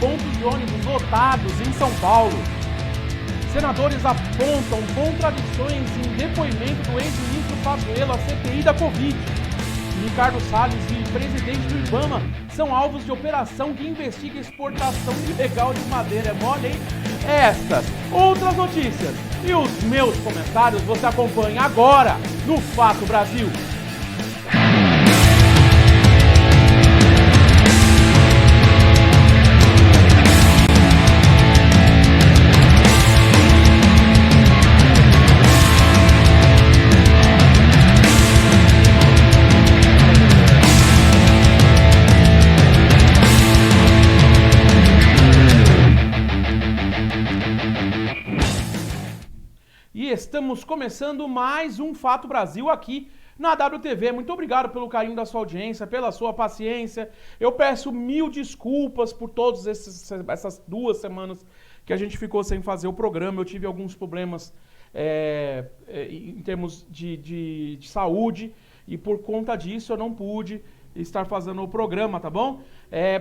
pontos de ônibus lotados em São Paulo. Senadores apontam contradições em depoimento do ex-ministro Pazuello à CPI da Covid. Ricardo Salles e presidente do IBAMA são alvos de operação que investiga exportação ilegal de madeira. É mole, hein? Estas, outras notícias e os meus comentários você acompanha agora no Fato Brasil. Estamos começando mais um Fato Brasil aqui na WTV. Muito obrigado pelo carinho da sua audiência, pela sua paciência. Eu peço mil desculpas por todas essas 2 semanas que a gente ficou sem fazer o programa. Eu tive alguns problemas em termos de saúde e por conta disso eu não pude estar fazendo o programa, tá bom?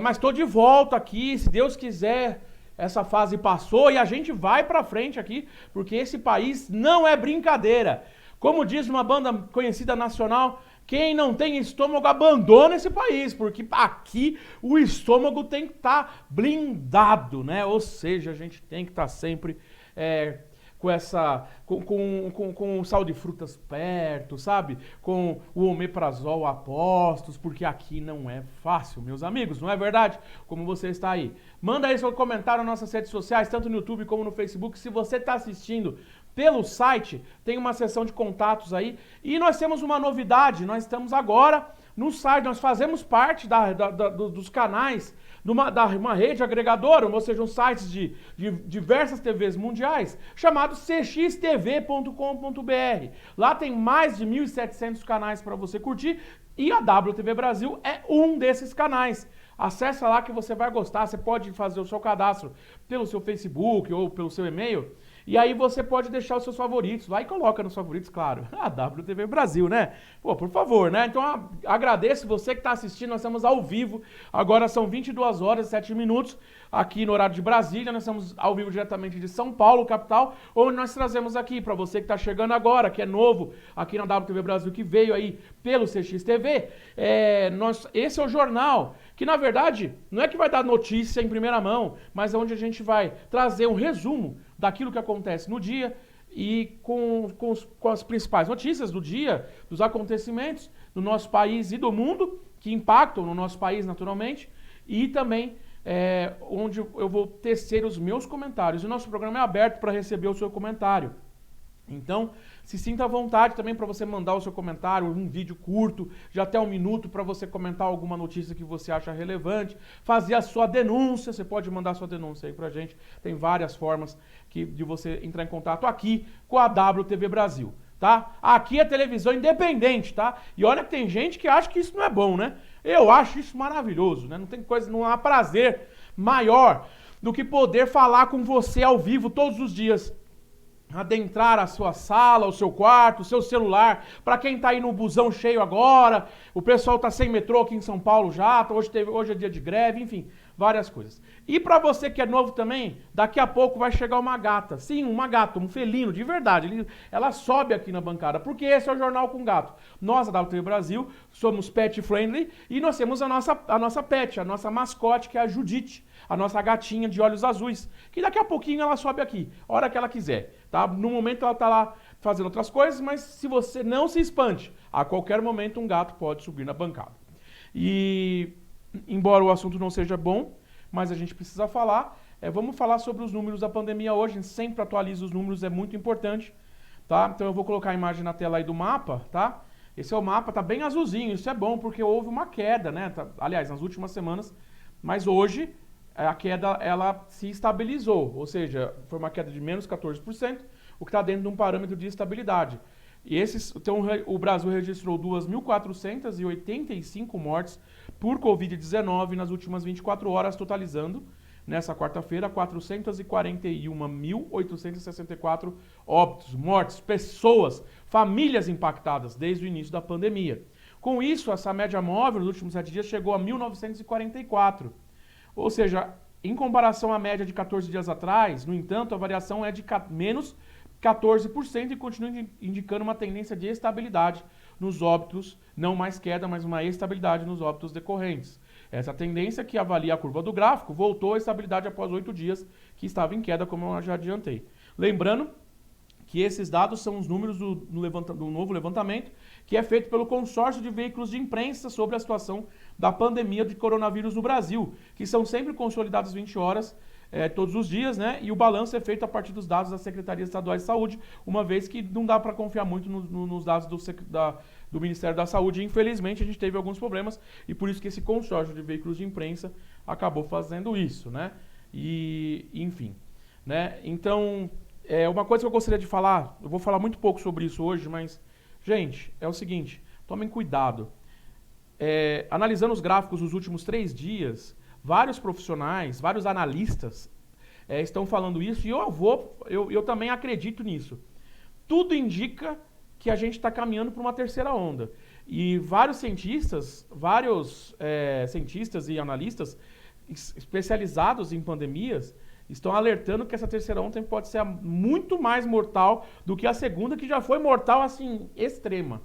Mas estou de volta aqui, se Deus quiser. Essa fase passou e a gente vai pra frente aqui, porque esse país não é brincadeira. Como diz uma banda conhecida nacional, quem não tem estômago abandona esse país, porque aqui o estômago tem que estar blindado, né? Ou seja, a gente tem que estar sempre com o sal de frutas perto, sabe? Com o omeprazol a postos, porque aqui não é fácil, meus amigos, não é verdade? Como você está aí. Manda aí seu comentário nas nossas redes sociais, tanto no YouTube como no Facebook. Se você está assistindo pelo site, tem uma seção de contatos aí. E nós temos uma novidade, nós estamos agora no site, nós fazemos parte dos canais de uma rede agregadora, ou seja, uns sites de diversas TVs mundiais, chamado cxtv.com.br. Lá tem mais de 1.700 canais para você curtir e a WTV Brasil é um desses canais. Acesse lá que você vai gostar, você pode fazer o seu cadastro pelo seu Facebook ou pelo seu e-mail. E aí você pode deixar os seus favoritos lá e coloca nos favoritos, claro, a WTV Brasil, né? Pô, por favor, né? Então agradeço você que está assistindo, nós estamos ao vivo, agora são 22 horas e 7 minutos, aqui no horário de Brasília, nós estamos ao vivo diretamente de São Paulo, capital, onde nós trazemos aqui, para você que está chegando agora, que é novo aqui na WTV Brasil, que veio aí pelo CXTV, esse é o jornal, que na verdade não é que vai dar notícia em primeira mão, mas é onde a gente vai trazer um resumo daquilo que acontece no dia e com as principais notícias do dia, dos acontecimentos do nosso país e do mundo, que impactam no nosso país naturalmente, e também onde eu vou tecer os meus comentários. O nosso programa é aberto para receber o seu comentário. Então, se sinta à vontade também para você mandar o seu comentário, um vídeo curto, de até 1 minuto, para você comentar alguma notícia que você acha relevante, fazer a sua denúncia, você pode mandar a sua denúncia aí pra gente, tem várias formas de você entrar em contato aqui com a WTV Brasil, tá? Aqui é televisão independente, tá? E olha que tem gente que acha que isso não é bom, né? Eu acho isso maravilhoso, né? Não há prazer maior do que poder falar com você ao vivo todos os dias. Adentrar a sua sala, o seu quarto, o seu celular, para quem tá aí no busão cheio agora, o pessoal tá sem metrô aqui em São Paulo já, hoje é dia de greve, enfim, várias coisas. E para você que é novo também, daqui a pouco vai chegar uma gata, sim, uma gata, um felino, de verdade, ela sobe aqui na bancada, porque esse é o Jornal com Gato. Nós, da WTV Brasil, somos pet friendly e nós temos a nossa pet, a nossa mascote, que é a Judite, a nossa gatinha de olhos azuis, que daqui a pouquinho ela sobe aqui, a hora que ela quiser, tá? No momento ela tá lá fazendo outras coisas, mas se você não se espante, a qualquer momento um gato pode subir na bancada. E, embora o assunto não seja bom, mas a gente precisa falar, vamos falar sobre os números da pandemia hoje, a gente sempre atualiza os números, é muito importante, tá? Então eu vou colocar a imagem na tela aí do mapa, tá? Esse é o mapa, tá bem azulzinho, isso é bom, porque houve uma queda, né? Aliás, nas últimas semanas, mas hoje a queda ela se estabilizou, ou seja, foi uma queda de menos 14%, o que está dentro de um parâmetro de estabilidade. Então, o Brasil registrou 2.485 mortes por Covid-19 nas últimas 24 horas, totalizando, nessa quarta-feira, 441.864 óbitos, mortes, pessoas, famílias impactadas desde o início da pandemia. Com isso, essa média móvel nos últimos 7 dias chegou a 1.944. Ou seja, Em comparação à média de 14 dias atrás, no entanto, a variação é de menos 14% e continua indicando uma tendência de estabilidade nos óbitos, não mais queda, mas uma estabilidade nos óbitos decorrentes. Essa tendência que avalia a curva do gráfico voltou à estabilidade após 8 dias, que estava em queda, como eu já adiantei. Lembrando que esses dados são os números do novo levantamento, que é feito pelo consórcio de veículos de imprensa sobre a situação da pandemia de coronavírus no Brasil, que são sempre consolidados 20 horas todos os dias, né? E o balanço é feito a partir dos dados das Secretarias Estaduais de Saúde, uma vez que não dá para confiar muito nos dados do Ministério da Saúde. Infelizmente, a gente teve alguns problemas e por isso que esse consórcio de veículos de imprensa acabou fazendo isso, né? E, enfim, né? Então, uma coisa que eu gostaria de falar, eu vou falar muito pouco sobre isso hoje, mas, gente, é o seguinte, tomem cuidado. Analisando os gráficos dos últimos 3 dias, vários profissionais, vários analistas estão falando isso e eu também acredito nisso. Tudo indica que a gente está caminhando para uma terceira onda. E vários cientistas e analistas especializados em pandemias estão alertando que essa terceira onda pode ser muito mais mortal do que a segunda, que já foi mortal, assim, extrema.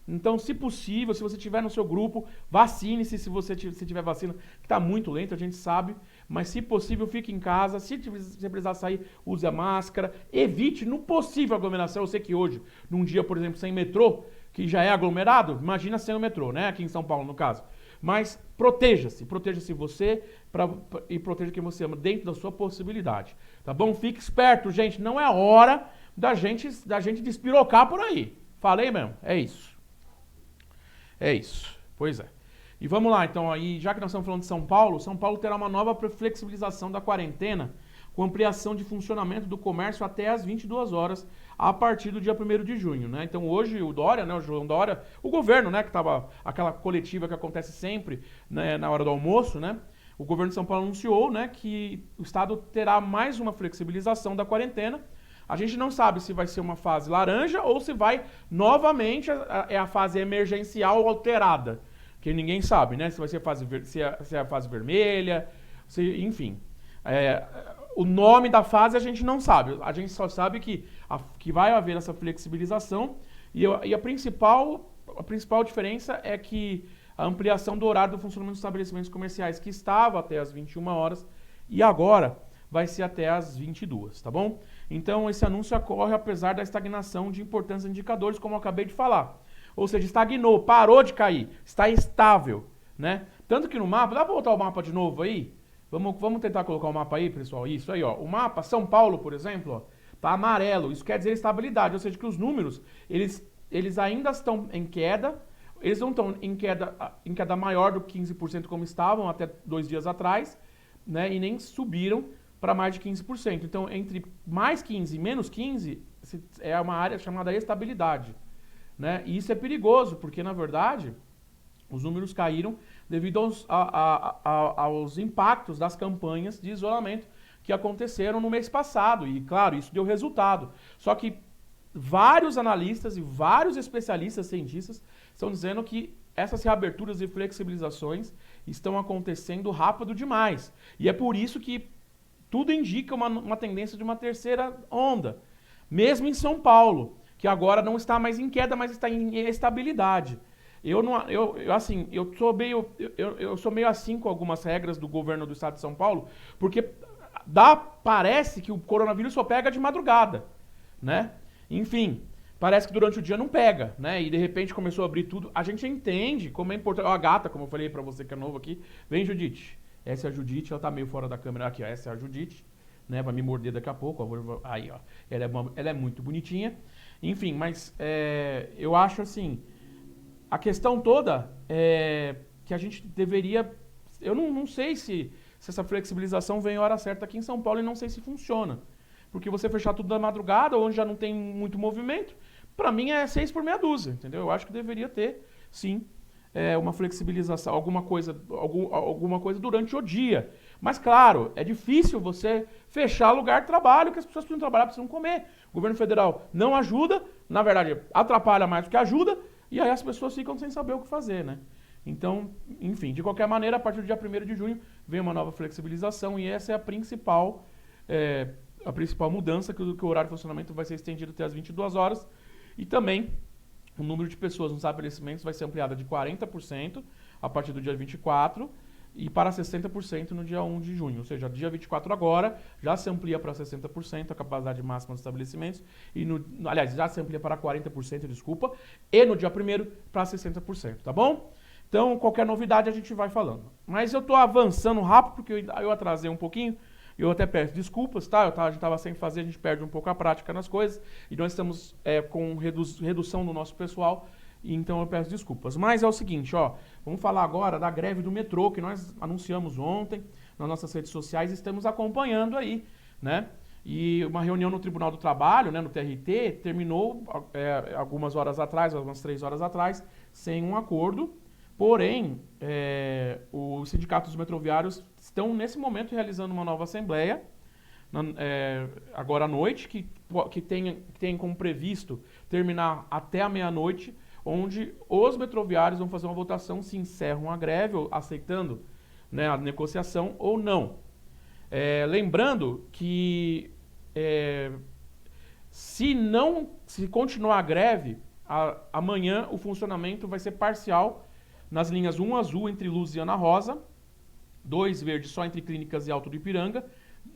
Então, se possível, se você tiver no seu grupo, vacine-se se você tiver vacina, que está muito lento, a gente sabe, mas se possível, fique em casa, se precisar sair, use a máscara, evite, no possível, aglomeração. Eu sei que hoje, num dia, por exemplo, sem metrô, que já é aglomerado, imagina sem o metrô, né, aqui em São Paulo, no caso. Mas proteja-se você e proteja quem você ama dentro da sua possibilidade, tá bom? Fique esperto, gente, não é hora da gente despirocar por aí. Falei mesmo, é isso. É isso, pois é. E vamos lá, então, aí, já que nós estamos falando de São Paulo terá uma nova flexibilização da quarentena, com ampliação de funcionamento do comércio até às 22 horas, a partir do dia 1º de junho, né? Então, hoje, o Dória, né, o João Dória, o governo, né, que estava aquela coletiva que acontece sempre, né, na hora do almoço, né? O governo de São Paulo anunciou, né, que o estado terá mais uma flexibilização da quarentena. A gente não sabe se vai ser uma fase laranja ou se vai novamente a fase emergencial alterada. Que ninguém sabe, né? Se vai ser a fase vermelha, enfim. O nome da fase a gente não sabe. A gente só sabe que vai haver essa flexibilização e a principal diferença é que a ampliação do horário do funcionamento dos estabelecimentos comerciais, que estava até as 21 horas e agora vai ser até as 22, tá bom? Então, esse anúncio ocorre apesar da estagnação de importantes indicadores, como eu acabei de falar. Ou seja, estagnou, parou de cair, está estável, né? Tanto que no mapa, dá para botar o mapa de novo aí? Vamos tentar colocar o mapa aí, pessoal? Isso aí, ó. O mapa, São Paulo, por exemplo, ó, tá amarelo. Isso quer dizer estabilidade, ou seja, que os números, eles ainda estão em queda, eles não estão em queda maior do que 15% como estavam até 2 dias atrás, né? E nem subiram para mais de 15%. Então, entre mais 15 e menos 15, é uma área chamada estabilidade, né? E isso é perigoso, porque, na verdade, os números caíram devido aos impactos das campanhas de isolamento que aconteceram no mês passado. E, claro, isso deu resultado. Só que vários analistas e vários especialistas, cientistas, estão dizendo que essas reaberturas e flexibilizações estão acontecendo rápido demais. E é por isso que tudo indica uma tendência de uma terceira onda. Mesmo em São Paulo, que agora não está mais em queda, mas está em estabilidade. Eu sou meio assim com algumas regras do governo do estado de São Paulo, porque parece que o coronavírus só pega de madrugada, né? Enfim, parece que durante o dia não pega, né? E de repente começou a abrir tudo. A gente entende como é importante. Ó, a gata, como eu falei pra você que é novo aqui. Vem, Judite. Essa é a Judite, ela tá meio fora da câmera aqui, ó. Essa é a Judite, né? Vai me morder daqui a pouco. Ó. Aí, ó. Ela é muito bonitinha. Enfim, mas eu acho assim. A questão toda é que a gente deveria. Eu não sei se essa flexibilização vem a hora certa aqui em São Paulo e não sei se funciona. Porque você fechar tudo da madrugada, onde já não tem muito movimento, para mim é 6 por meia dúzia, entendeu? Eu acho que deveria ter, sim, uma flexibilização, alguma coisa durante o dia. Mas, claro, é difícil você fechar lugar de trabalho, que as pessoas precisam trabalhar, precisam comer. O governo federal não ajuda, na verdade, atrapalha mais do que ajuda, e aí as pessoas ficam sem saber o que fazer, né? Então, enfim, de qualquer maneira, a partir do dia 1º de junho, vem uma nova flexibilização e essa é a principal mudança, que o horário de funcionamento vai ser estendido até as 22 horas e também o número de pessoas nos estabelecimentos vai ser ampliado de 40% a partir do dia 24 e para 60% no dia 1 de junho. Ou seja, dia 24 agora já se amplia para 60% a capacidade máxima dos estabelecimentos. Aliás, já se amplia para 40%, desculpa. E no dia 1º para 60%, tá bom? Então, qualquer novidade a gente vai falando. Mas eu estou avançando rápido porque eu atrasei um pouquinho. Eu até peço desculpas, tá? A gente estava sem fazer, a gente perde um pouco a prática nas coisas. E nós estamos com redução do nosso pessoal. Então eu peço desculpas. Mas é o seguinte, ó. Vamos falar agora da greve do metrô, que nós anunciamos ontem nas nossas redes sociais. Estamos acompanhando aí, né? E uma reunião no Tribunal do Trabalho, né, no TRT, terminou algumas horas atrás, algumas 3 horas atrás, sem um acordo. Porém, os sindicatos metroviários estão, nesse momento, realizando uma nova assembleia, agora à noite, que tem como previsto terminar até a meia-noite, onde os metroviários vão fazer uma votação se encerram a greve, ou aceitando, né, a negociação ou não. Lembrando que se continuar a greve, amanhã o funcionamento vai ser parcial nas linhas 1 azul entre Luz e Ana Rosa, 2 verde só entre Clínicas e Alto do Ipiranga,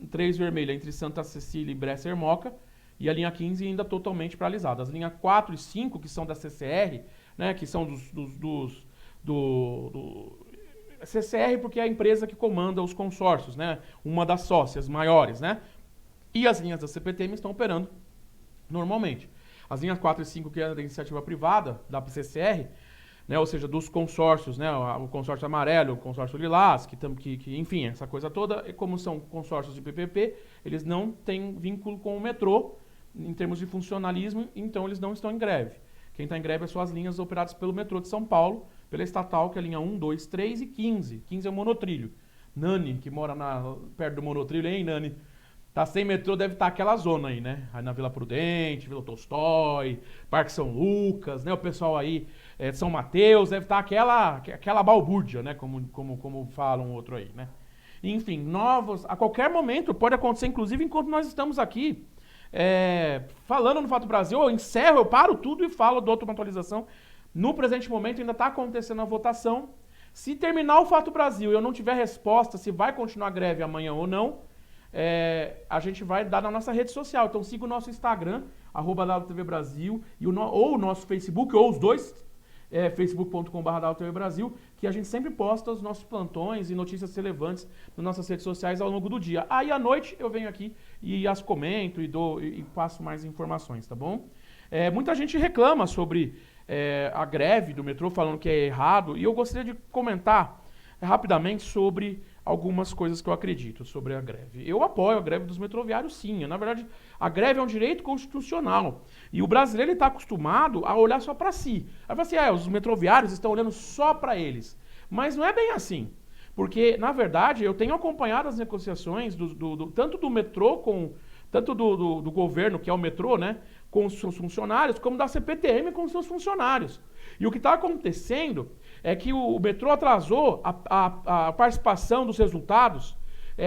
3 vermelha entre Santa Cecília e Bresser Moca, e a linha 15 ainda totalmente paralisada. As linhas 4 e 5, que são da CCR, né, que são CCR porque é a empresa que comanda os consórcios, né, uma das sócias maiores, né, e as linhas da CPTM estão operando normalmente. As linhas 4 e 5, que é da iniciativa privada, da CCR, né, ou seja, dos consórcios, né, o consórcio amarelo, o consórcio lilás, que enfim, essa coisa toda, e como são consórcios de PPP, eles não têm vínculo com o metrô, em termos de funcionalismo, então eles não estão em greve. Quem está em greve são as linhas operadas pelo metrô de São Paulo, pela estatal, que é a linha 1, 2, 3 e 15. 15 é o monotrilho. Nani, que mora perto do monotrilho, hein, Nani? Tá sem metrô, deve estar aquela zona aí, né? Aí na Vila Prudente, Vila Tolstói, Parque São Lucas, né? O pessoal aí de São Mateus, deve estar aquela balbúrdia, né? Como fala um outro aí, né? Enfim, a qualquer momento, pode acontecer, inclusive enquanto nós estamos aqui, falando no Fato Brasil, eu paro tudo e falo, dou uma atualização. No presente momento ainda está acontecendo a votação. Se terminar o Fato Brasil e eu não tiver resposta se vai continuar a greve amanhã ou não, a gente vai dar na nossa rede social. Então siga o nosso Instagram, @WTVBrasil, ou o nosso Facebook, ou os dois, facebook.com/WTVBrasil, que a gente sempre posta os nossos plantões e notícias relevantes nas nossas redes sociais ao longo do dia. Aí à noite eu venho aqui e as comento e passo mais informações, tá bom? Muita gente reclama sobre a greve do metrô, falando que é errado, e eu gostaria de comentar rapidamente sobre algumas coisas que eu acredito sobre a greve. Eu apoio a greve dos metroviários, sim. Na verdade, a greve é um direito constitucional. E o brasileiro está acostumado a olhar só para si. Aí fala assim, os metroviários estão olhando só para eles. Mas não é bem assim. Porque, na verdade, eu tenho acompanhado as negociações tanto do metrô tanto do governo, que é o metrô, né, com os seus funcionários, como da CPTM com os seus funcionários. E o que está acontecendo é que o metrô atrasou a participação dos resultados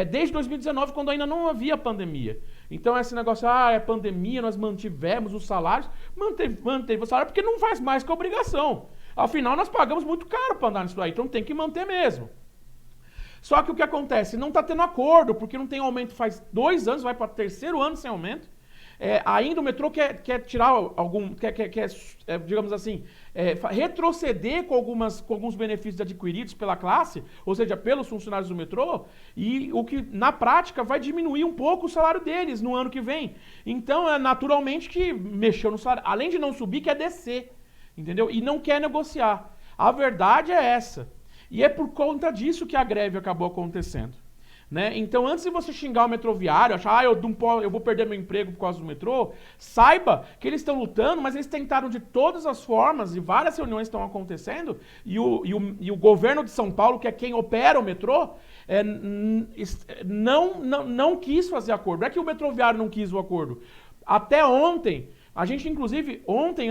desde 2019, quando ainda não havia pandemia. Então esse negócio, é pandemia, nós mantivemos os salários, manteve o salário porque não faz mais que obrigação. Afinal, nós pagamos muito caro para andar nisso aí, então tem que manter mesmo. Só que o que acontece? Não está tendo acordo, porque não tem aumento faz 2 anos, vai para o 3º ano sem aumento. Ainda o metrô quer tirar digamos assim, retroceder com alguns benefícios adquiridos pela classe, ou seja, pelos funcionários do metrô, e o que na prática vai diminuir um pouco o salário deles no ano que vem. Então, naturalmente que mexeu no salário, além de não subir, quer descer, entendeu? E não quer negociar. A verdade é essa. E é por conta disso que a greve acabou acontecendo. Né? Então, antes de você xingar o metroviário, achar, eu vou perder meu emprego por causa do metrô, saiba que eles estão lutando, mas eles tentaram de todas as formas, e várias reuniões estão acontecendo, e o governo de São Paulo, que é quem opera o metrô, não quis fazer acordo. Não é que o metroviário não quis o acordo. Até ontem, a gente, inclusive,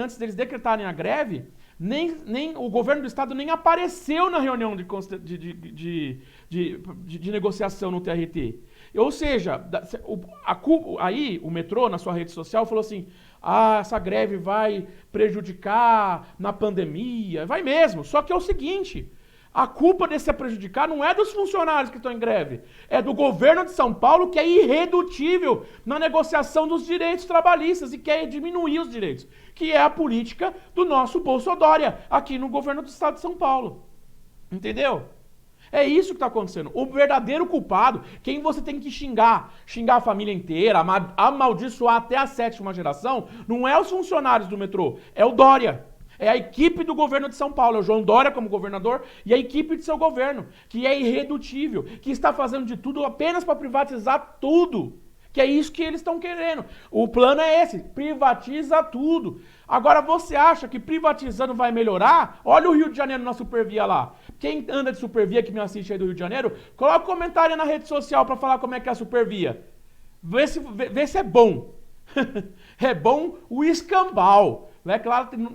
antes deles decretarem a greve, Nem o governo do estado nem apareceu na reunião de negociação no TRT. Ou seja, aí o metrô, na sua rede social, falou assim, essa greve vai prejudicar na pandemia. Vai mesmo, só que é o seguinte, a culpa desse prejudicar não é dos funcionários que estão em greve, é do governo de São Paulo, que é irredutível na negociação dos direitos trabalhistas e quer diminuir os direitos, que é a política do nosso Bolsonaro aqui no governo do estado de São Paulo. Entendeu? É isso que está acontecendo. O verdadeiro culpado, quem você tem que xingar a família inteira, amaldiçoar até a 7ª geração, não é os funcionários do metrô, é o Dória. É a equipe do governo de São Paulo, é o João Dória como governador e a equipe de seu governo, que é irredutível, que está fazendo de tudo apenas para privatizar tudo. Que é isso que eles estão querendo. O plano é esse, privatiza tudo. Agora você acha que privatizando vai melhorar? Olha o Rio de Janeiro na Supervia lá. Quem anda de Supervia que me assiste aí do Rio de Janeiro, coloca um comentário na rede social para falar como é que é a Supervia. Vê se é bom. É bom o escambau. Né?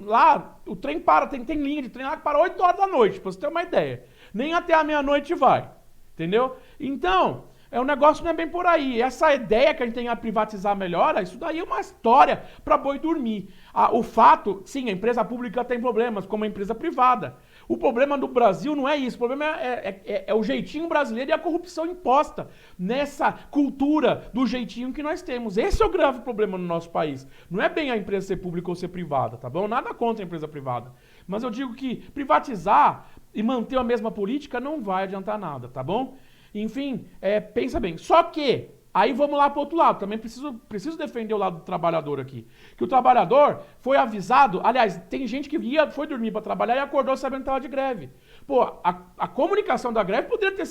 Lá o trem para, tem linha de trem lá que para 8 horas da noite, pra você ter uma ideia. Nem até a meia-noite vai. Entendeu? Então, o negócio não é bem por aí. Essa ideia que a gente tem a privatizar melhor, isso daí é uma história para boi dormir. O fato, sim, a empresa pública tem problemas, como a empresa privada. O problema do Brasil não é isso. O problema é o jeitinho brasileiro e a corrupção imposta nessa cultura do jeitinho que nós temos. Esse é o grave problema no nosso país. Não é bem a empresa ser pública ou ser privada, tá bom? Nada contra a empresa privada. Mas eu digo que privatizar e manter a mesma política não vai adiantar nada, tá bom? Enfim, pensa bem. Só que, aí vamos lá para o outro lado. Também preciso defender o lado do trabalhador aqui. Que o trabalhador foi avisado. Aliás, tem gente que foi dormir para trabalhar e acordou sabendo que estava de greve. Pô, a comunicação da greve poderia ter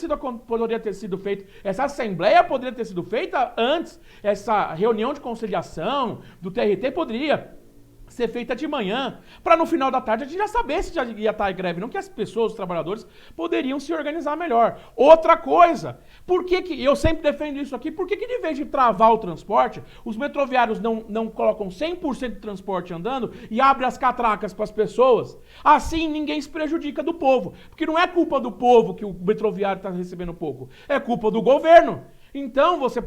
sido feita. Essa assembleia poderia ter sido feita antes. Essa reunião de conciliação do TRT poderia ser feita de manhã, para no final da tarde a gente já saber se já ia estar em greve, não que as pessoas, os trabalhadores, poderiam se organizar melhor. Outra coisa, eu sempre defendo isso aqui, por que de vez de travar o transporte, os metroviários não colocam 100% de transporte andando e abrem as catracas para as pessoas? Assim ninguém se prejudica do povo, porque não é culpa do povo que o metroviário está recebendo pouco, é culpa do governo. Então você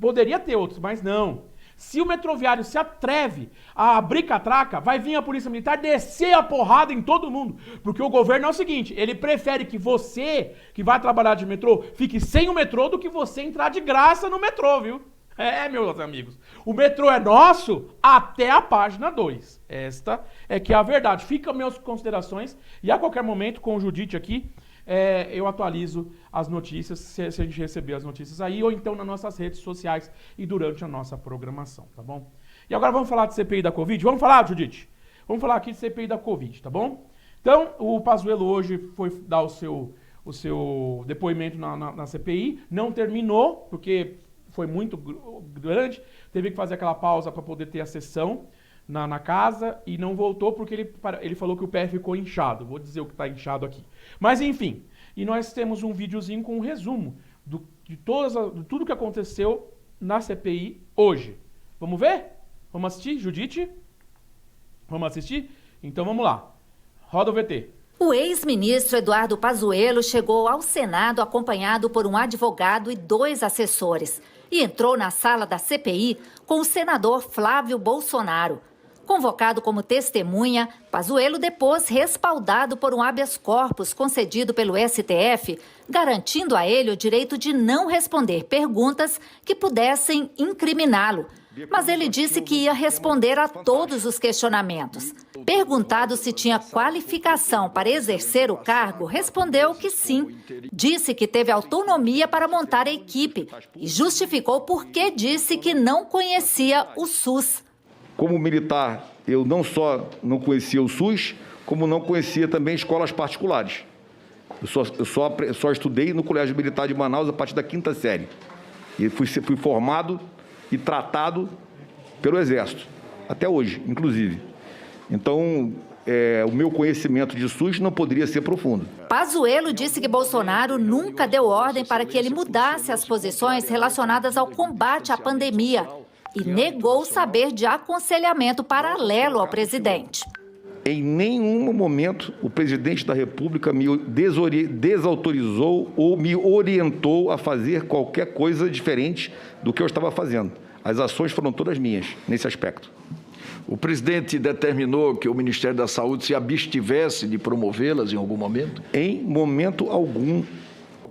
poderia ter outros, mas não. Se o metroviário se atreve a abrir catraca, vai vir a polícia militar descer a porrada em todo mundo. Porque o governo é o seguinte, ele prefere que você, que vai trabalhar de metrô, fique sem o metrô do que você entrar de graça no metrô, viu? Meus amigos. O metrô é nosso até a página 2. Esta é que é a verdade. Fica minhas considerações e a qualquer momento com o Judite aqui, eu atualizo as notícias, se a gente receber as notícias aí, ou então nas nossas redes sociais e durante a nossa programação, tá bom? E agora vamos falar de CPI da Covid? Vamos falar, Judite? Vamos falar aqui de CPI da Covid, tá bom? Então, o Pazuello hoje foi dar o seu depoimento na CPI, não terminou, porque foi muito grande, teve que fazer aquela pausa para poder ter a sessão na casa e não voltou porque ele falou que o pé ficou inchado. Vou dizer o que está inchado aqui. Mas enfim, e nós temos um videozinho com um resumo de tudo que aconteceu na CPI hoje. Vamos ver? Vamos assistir, Judite? Vamos assistir? Então vamos lá. Roda o VT. O ex-ministro Eduardo Pazuello chegou ao Senado acompanhado por um advogado e 2 assessores e entrou na sala da CPI com o senador Flávio Bolsonaro. Convocado como testemunha, Pazuello depôs respaldado por um habeas corpus concedido pelo STF, garantindo a ele o direito de não responder perguntas que pudessem incriminá-lo. Mas ele disse que ia responder a todos os questionamentos. Perguntado se tinha qualificação para exercer o cargo, respondeu que sim. Disse que teve autonomia para montar a equipe e justificou por que disse que não conhecia o SUS. Como militar, eu não só não conhecia o SUS, como não conhecia também escolas particulares. Eu só estudei no Colégio Militar de Manaus a partir da 5ª série. E fui formado e tratado pelo Exército, até hoje, inclusive. Então, o meu conhecimento de SUS não poderia ser profundo. Pazuello disse que Bolsonaro nunca deu ordem para que ele mudasse as posições relacionadas ao combate à pandemia e negou saber de aconselhamento paralelo ao presidente. Em nenhum momento o presidente da República me desautorizou ou me orientou a fazer qualquer coisa diferente do que eu estava fazendo. As ações foram todas minhas nesse aspecto. O presidente determinou que o Ministério da Saúde se abstivesse de promovê-las em algum momento? Em momento algum.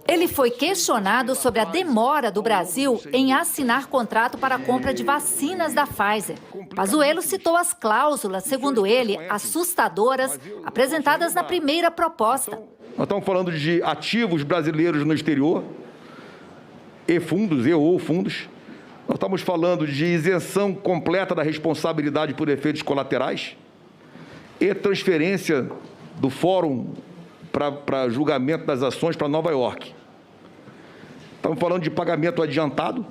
Ele foi questionado sobre a demora do Brasil em assinar contrato para a compra de vacinas da Pfizer. Pazuello citou as cláusulas, segundo ele, assustadoras, apresentadas na primeira proposta. Nós estamos falando de ativos brasileiros no exterior, ou fundos. Nós estamos falando de isenção completa da responsabilidade por efeitos colaterais e transferência do fórum para julgamento das ações para Nova York. Estamos falando de pagamento adiantado.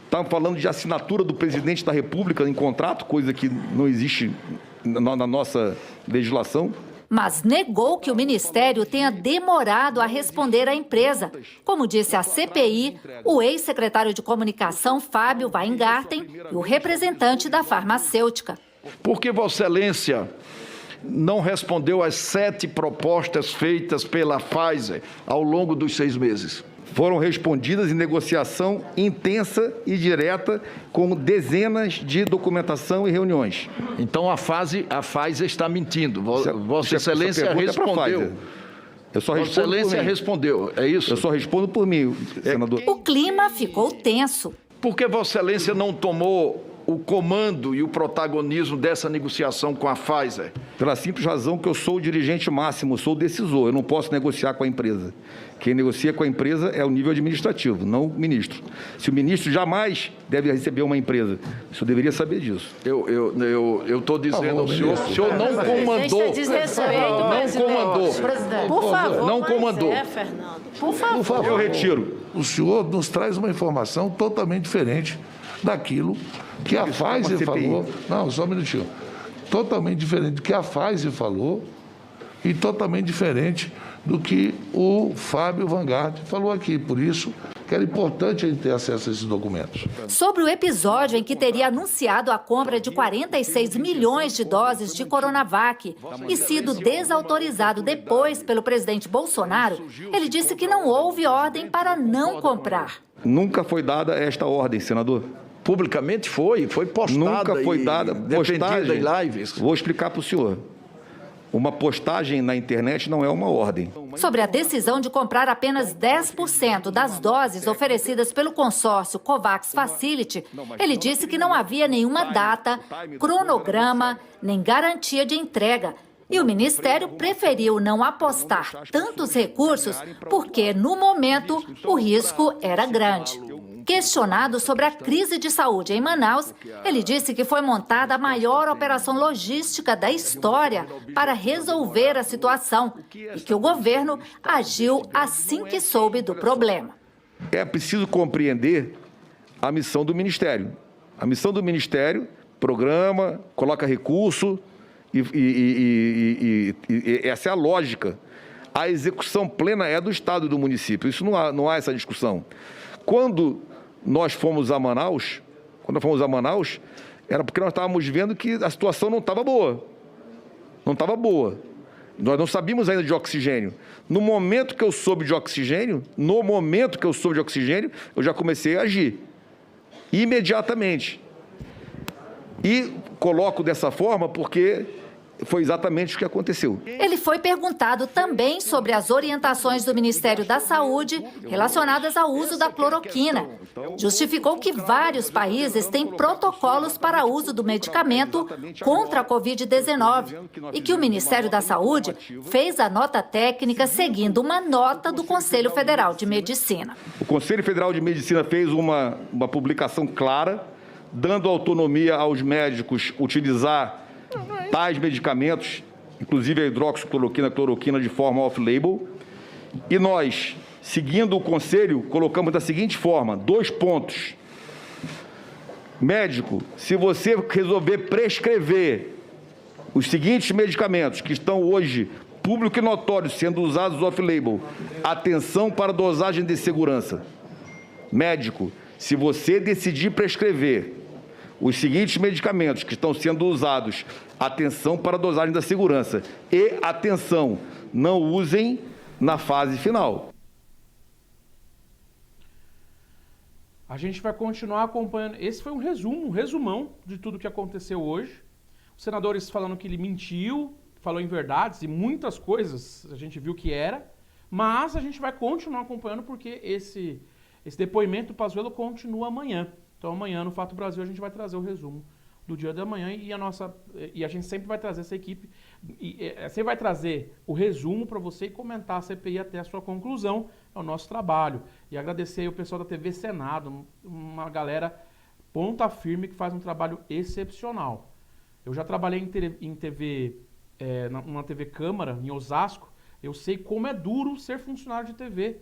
Estamos falando de assinatura do presidente da República em contrato, coisa que não existe na nossa legislação. Mas negou que o Ministério tenha demorado a responder à empresa. Como disse a CPI, o ex-secretário de Comunicação, Fábio Weingarten, e o representante da farmacêutica. Por que Vossa Excelência não respondeu às 7 propostas feitas pela Pfizer ao longo dos 6 meses? Foram respondidas em negociação intensa e direta com dezenas de documentação e reuniões. Então a Pfizer está mentindo. Vossa Excelência respondeu. Vossa Excelência respondeu, é isso? Eu só respondo por mim, senador. O clima ficou tenso. Por que Vossa Excelência não tomou o comando e o protagonismo dessa negociação com a Pfizer? Pela simples razão que eu sou o dirigente máximo, sou o decisor, eu não posso negociar com a empresa. Quem negocia com a empresa é o nível administrativo, não o ministro. Se o ministro jamais deve receber uma empresa, o senhor deveria saber disso. Eu estou dizendo ao senhor, o senhor não comandou. Não comandou. Por favor. Não comandou. Fernando. Por favor. Eu retiro. O senhor nos traz uma informação totalmente diferente daquilo que a Pfizer falou. Não, só um minutinho. Totalmente diferente do que a Pfizer falou e totalmente diferente do que o Fábio Weingarten falou aqui. Por isso que era importante a gente ter acesso a esses documentos. Sobre o episódio em que teria anunciado a compra de 46 milhões de doses de Coronavac e sido desautorizado depois pelo presidente Bolsonaro, ele disse que não houve ordem para não comprar. Nunca foi dada esta ordem, senador. Publicamente foi postada. Nunca foi dada postagem em lives. Vou explicar para o senhor. Uma postagem na internet não é uma ordem. Sobre a decisão de comprar apenas 10% das doses oferecidas pelo consórcio COVAX Facility, ele disse que não havia nenhuma data, cronograma, nem garantia de entrega. E o Ministério preferiu não apostar tantos recursos porque, no momento, o risco era grande. Questionado sobre a crise de saúde em Manaus, ele disse que foi montada a maior operação logística da história para resolver a situação e que o governo agiu assim que soube do problema. É preciso compreender a missão do Ministério. A missão do Ministério, programa, coloca recurso e essa é a lógica. A execução plena é do Estado e do município. Isso não há essa discussão. Quando nós fomos a Manaus, era porque nós estávamos vendo que a situação não estava boa. Não estava boa. Nós não sabíamos ainda de oxigênio. No momento que eu soube de oxigênio, eu já comecei a agir. Imediatamente. E coloco dessa forma porque foi exatamente o que aconteceu. Ele foi perguntado também sobre as orientações do Ministério da Saúde relacionadas ao uso da cloroquina. Justificou que vários países têm protocolos para uso do medicamento contra a Covid-19 e que o Ministério da Saúde fez a nota técnica seguindo uma nota do Conselho Federal de Medicina. O Conselho Federal de Medicina fez uma publicação clara, dando autonomia aos médicos utilizar tais medicamentos, inclusive a hidroxicloroquina, cloroquina, de forma off-label. E nós, seguindo o conselho, colocamos da seguinte forma, 2 pontos. Médico, se você resolver prescrever os seguintes medicamentos que estão hoje público e notório sendo usados off-label, atenção para dosagem de segurança. Médico, se você decidir prescrever os seguintes medicamentos que estão sendo usados. Atenção para a dosagem da segurança. E, atenção, não usem na fase final. A gente vai continuar acompanhando. Esse foi um resumão de tudo que aconteceu hoje. Os senadores falando que ele mentiu, falou inverdades e muitas coisas a gente viu que era. Mas a gente vai continuar acompanhando porque esse depoimento do Pazuello continua amanhã. Então amanhã no Fato Brasil a gente vai trazer o resumo do dia da manhã e a gente sempre vai trazer essa equipe, você vai trazer o resumo para você e comentar a CPI até a sua conclusão, é o nosso trabalho. E agradecer aí o pessoal da TV Senado, uma galera ponta firme que faz um trabalho excepcional. Eu já trabalhei em TV, numa TV Câmara, em Osasco, eu sei como é duro ser funcionário de TV,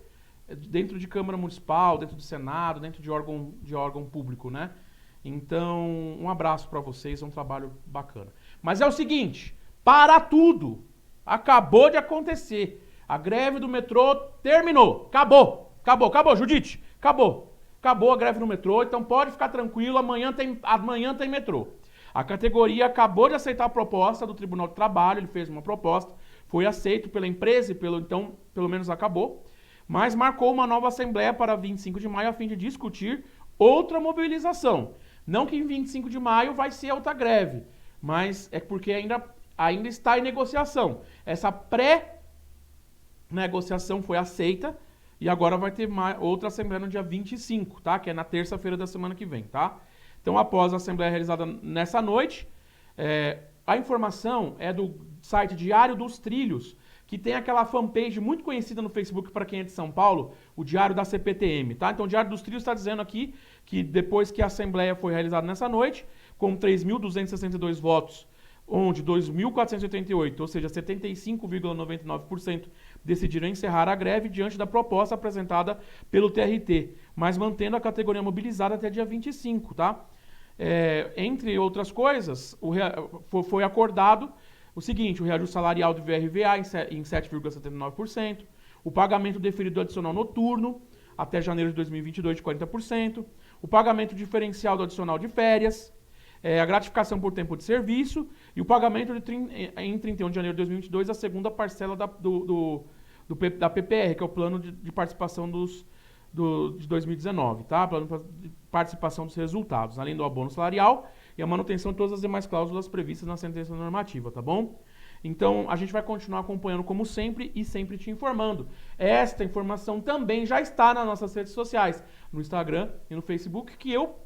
dentro de Câmara Municipal, dentro do Senado, dentro de órgão público, né? Então, um abraço para vocês, é um trabalho bacana. Mas é o seguinte, para tudo, acabou de acontecer. A greve do metrô terminou, acabou, Judite, acabou a greve no metrô, então pode ficar tranquilo, amanhã tem metrô. A categoria acabou de aceitar a proposta do Tribunal de Trabalho, ele fez uma proposta, foi aceito pela empresa e então, pelo menos acabou, mas marcou uma nova assembleia para 25 de maio a fim de discutir outra mobilização. Não que em 25 de maio vai ser outra greve, mas é porque ainda está em negociação. Essa pré-negociação foi aceita e agora vai ter outra assembleia no dia 25, tá? Que é na terça-feira da semana que vem, tá? Então, após a assembleia realizada nessa noite, a informação é do site Diário dos Trilhos, que tem aquela fanpage muito conhecida no Facebook para quem é de São Paulo, o Diário da CPTM, tá? Então o Diário dos Trilhos está dizendo aqui que depois que a Assembleia foi realizada nessa noite, com 3.262 votos, onde 2.488, ou seja, 75,99% decidiram encerrar a greve diante da proposta apresentada pelo TRT, mas mantendo a categoria mobilizada até dia 25, tá? Entre outras coisas, foi acordado o seguinte, o reajuste salarial do VRVA em 7,79%, o pagamento deferido adicional noturno até janeiro de 2022 de 40%, o pagamento diferencial do adicional de férias, a gratificação por tempo de serviço e o pagamento em 31 de janeiro de 2022 a segunda parcela da PPR, que é o plano de participação de 2019, tá? Plano de participação dos resultados, além do abono salarial e a manutenção de todas as demais cláusulas previstas na sentença normativa, tá bom? Então, a gente vai continuar acompanhando como sempre e sempre te informando. Esta informação também já está nas nossas redes sociais, no Instagram e no Facebook, que eu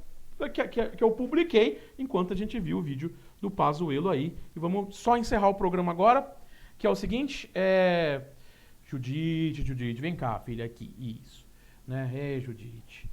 publiquei enquanto a gente viu o vídeo do Pazuello aí. E vamos só encerrar o programa agora, que é o seguinte, Judite, vem cá, filha, aqui, isso, né, Judite.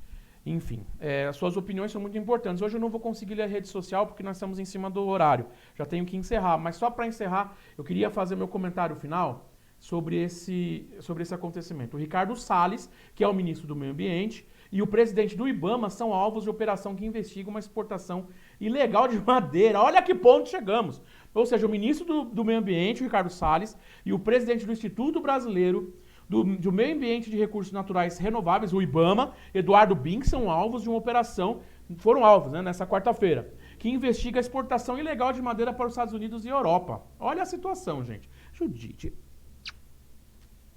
Enfim, as suas opiniões são muito importantes. Hoje eu não vou conseguir ler a rede social porque nós estamos em cima do horário. Já tenho que encerrar. Mas só para encerrar, eu queria fazer meu comentário final sobre esse acontecimento. O Ricardo Salles, que é o ministro do Meio Ambiente, e o presidente do IBAMA são alvos de operação que investiga uma exportação ilegal de madeira. Olha a que ponto chegamos. Ou seja, o ministro do Meio Ambiente, o Ricardo Salles, e o presidente do Instituto Brasileiro do Meio Ambiente de Recursos Naturais Renováveis, o IBAMA, Eduardo Bink, são alvos de uma operação, foram alvos, né, nessa quarta-feira, que investiga a exportação ilegal de madeira para os Estados Unidos e Europa. Olha a situação, gente. Judite.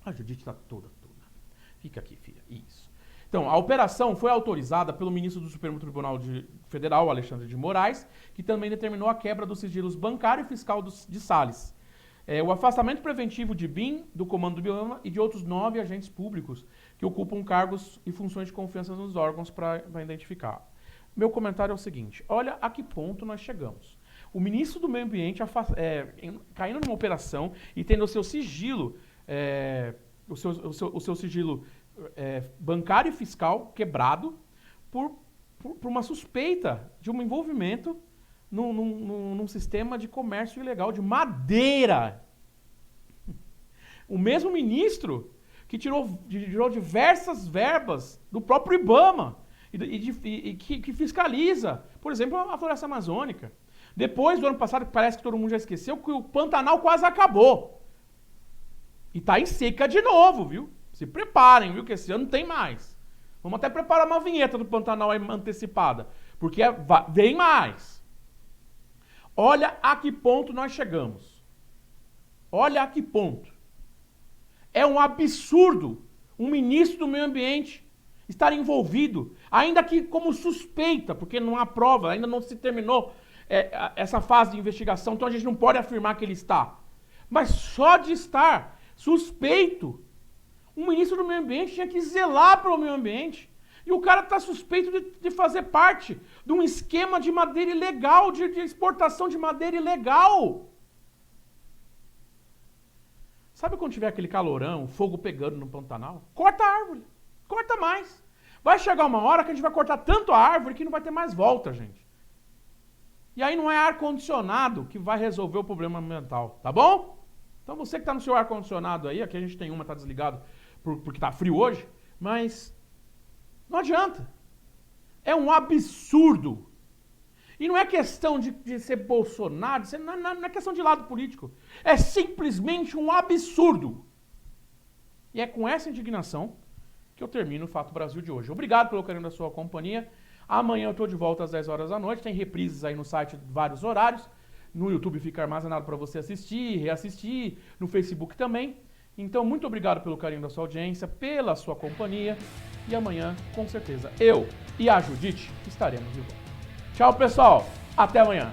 A Judite está toda. Fica aqui, filha. Isso. Então, a operação foi autorizada pelo ministro do Supremo Tribunal Federal, Alexandre de Moraes, que também determinou a quebra dos sigilos bancário e fiscal de Salles. O afastamento preventivo de BIM, do comando do IBAMA e de outros 9 agentes públicos que ocupam cargos e funções de confiança nos órgãos para identificar. Meu comentário é o seguinte, olha a que ponto nós chegamos. O ministro do Meio Ambiente caindo numa operação e tendo o seu sigilo, o seu sigilo bancário e fiscal quebrado por uma suspeita de um envolvimento num sistema de comércio ilegal de madeira. O mesmo ministro que tirou diversas verbas do próprio IBAMA e que fiscaliza, por exemplo, a floresta amazônica. Depois do ano passado, que parece que todo mundo já esqueceu, que o Pantanal quase acabou. E tá em seca de novo, viu? Se preparem, viu? Que esse ano tem mais. Vamos até preparar uma vinheta do Pantanal aí antecipada. Porque vem mais. Olha a que ponto nós chegamos. Olha a que ponto. É um absurdo um ministro do meio ambiente estar envolvido, ainda que como suspeita, porque não há prova, ainda não se terminou essa fase de investigação, então a gente não pode afirmar que ele está. Mas só de estar suspeito, um ministro do meio ambiente tinha que zelar pelo meio ambiente. E o cara está suspeito de fazer parte de um esquema de madeira ilegal, de exportação de madeira ilegal. Sabe quando tiver aquele calorão, fogo pegando no Pantanal? Corta a árvore, corta mais. Vai chegar uma hora que a gente vai cortar tanto a árvore que não vai ter mais volta, gente. E aí não é ar-condicionado que vai resolver o problema ambiental, tá bom? Então você que está no seu ar-condicionado aí, aqui a gente tem uma, está desligado porque está frio hoje, mas não adianta. É um absurdo. E não é questão de ser Bolsonaro, não é questão de lado político. É simplesmente um absurdo. E é com essa indignação que eu termino o Fato Brasil de hoje. Obrigado pelo carinho da sua companhia. Amanhã eu estou de volta às 10 horas da noite. Tem reprises aí no site de vários horários. No YouTube fica armazenado para você assistir, reassistir. No Facebook também. Então, muito obrigado pelo carinho da sua audiência, pela sua companhia. E amanhã, com certeza, eu e a Judite estaremos de volta. Tchau, pessoal. Até amanhã.